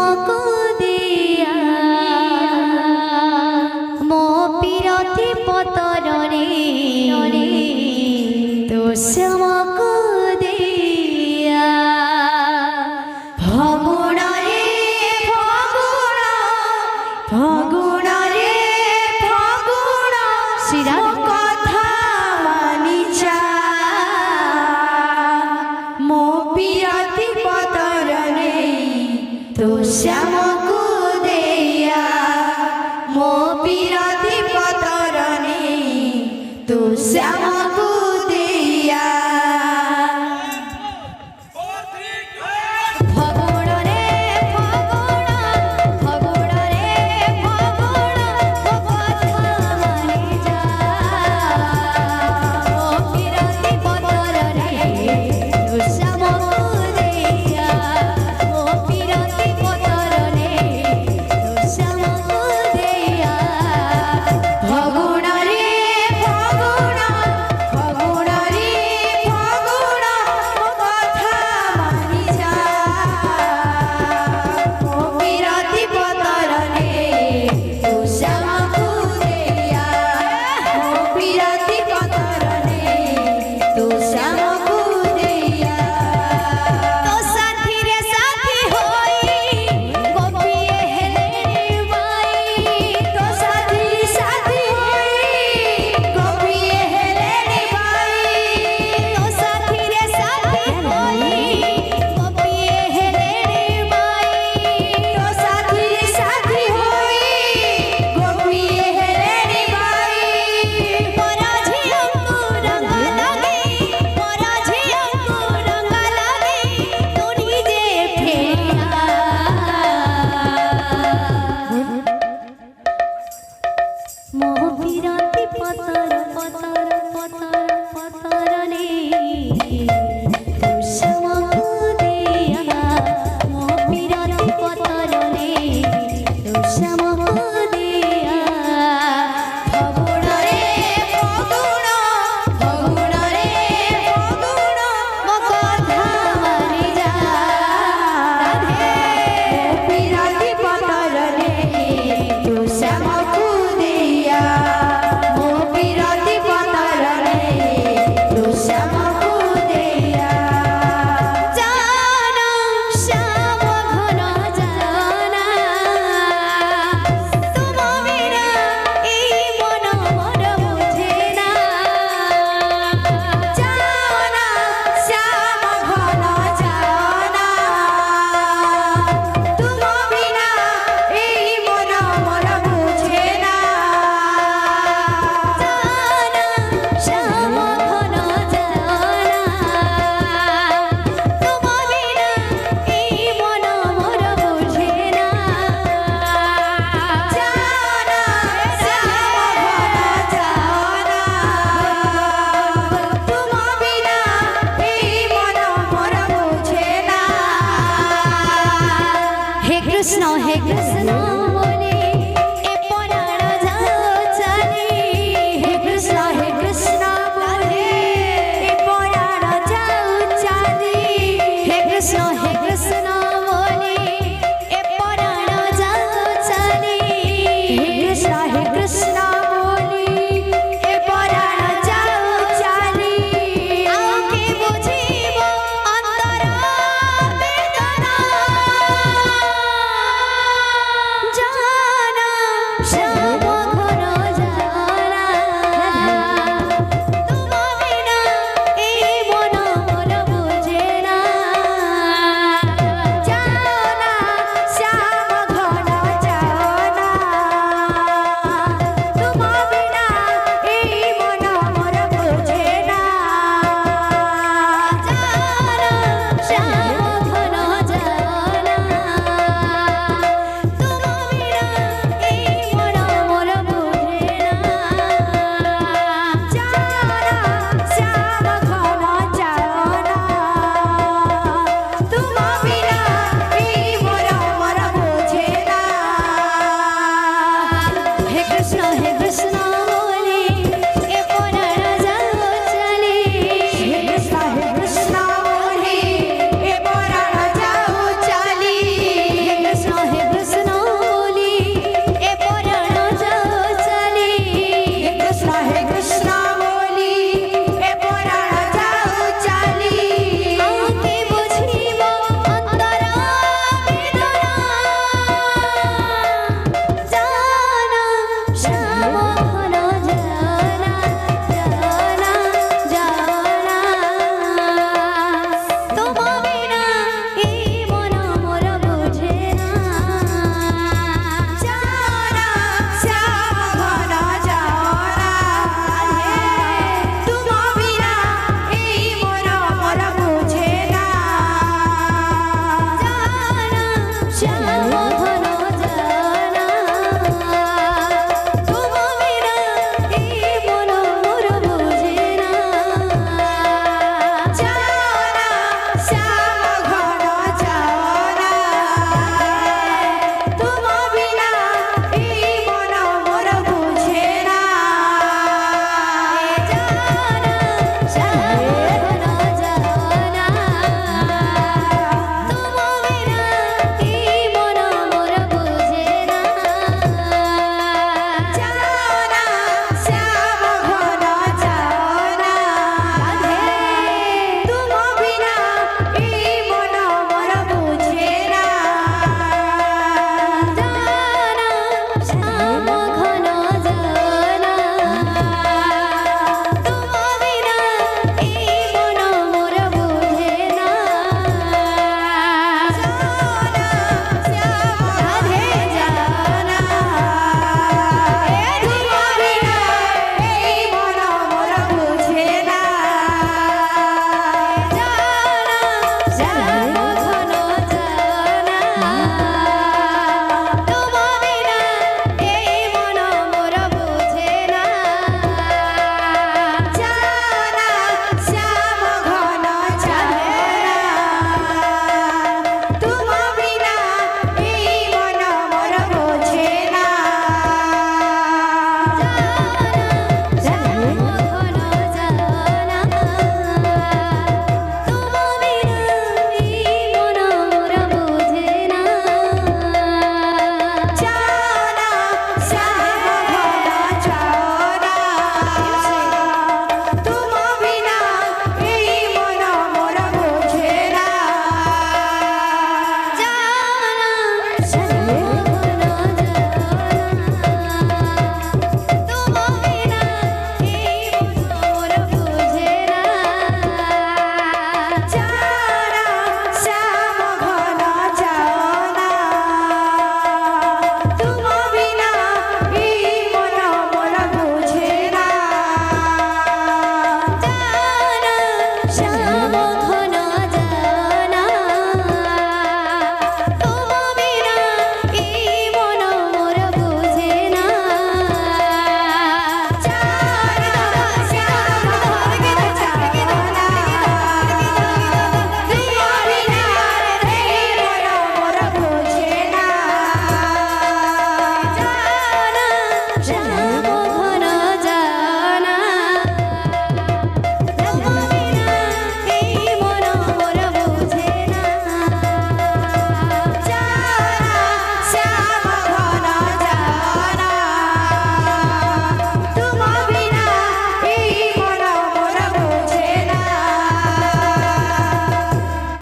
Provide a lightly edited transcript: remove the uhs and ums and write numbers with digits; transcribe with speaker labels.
Speaker 1: শ্যামকু দিয়া মো পিরতি পতরনে তো শ্যামকু দিয়া ফগুণরে ফগুণ ফগুণরে ফগুণ শ্রীরাম কথা মানিছা মো পিরতি পতরনে তো শ্যামকু দিয়া মো পিরতি পতরনে তো শ্যামকু দিয়া ফগুণরে ফগুণ ফগুণরে ফগুণ মো কথা মানিছা মো পিরতি পতরনে তো শ্যামকু দিয়া মো পিরতি পতরনে তো শ্যামকু দিয়া ফগুণরে ফগুণ ফগুণরে ফগুণ মো কথা মানিছা মো পিরতি পতরনে তো শ্যামকু দিয়া মো পিরতি পতরনে তো শ্যামকু দিয়া তো সাথী রে সাথী হই গোপিয়ে হেলে বাই তো সাথী সাথী হই গোপিয়ে হেলে বাই তো সাথী রে সাথী হই গোপিয়ে হেলে বাই তো সাথী রে সাথী হই গোপিয়ে হেলে বাই মোরা ঝিয়ঙ্কু রঙ লাগে মোরা ঝিয়ঙ্কু রঙ লাগে তু নিজে ফেরা মোহ পিরতি পতর পতর পতর পতরনে তো শ্যামকু দিয়া মোহ পিরতি পতরনে তো শ্যামকু দিয়া ফগুণরে ফগুণ ফগুণরে ফগুণ মো কথা মানিছা রাধে পিরতি পতরনে তো শ্যামকু দিয়া মো পিরতি পতরনে তো শ্যামকু দিয়া জানা শ্যাম ঘন জানা তুম বিনা এই মন মোর বুঝে না জানা শ্যাম ঘন জানা তুম বিনা এই মন মোর বুঝে না জানা শ্যাম ঘন জানা তুম বিনা এই মন মোর বুঝে না জানা শ্যাম ঘন জানা তুম বিনা এই মন মোর বুঝে না হে কৃষ্ণ বলে এ পরাণ যাও চালি হে কৃষ্ণ বলে এ পরাণ যাও চালি হে কৃষ্ণ বলে এ পরাণ যাও চালি হে কৃষ্ণ বলে এ পরাণ যাও চালি আকে বুঝিব অন্তর বেদনা জানা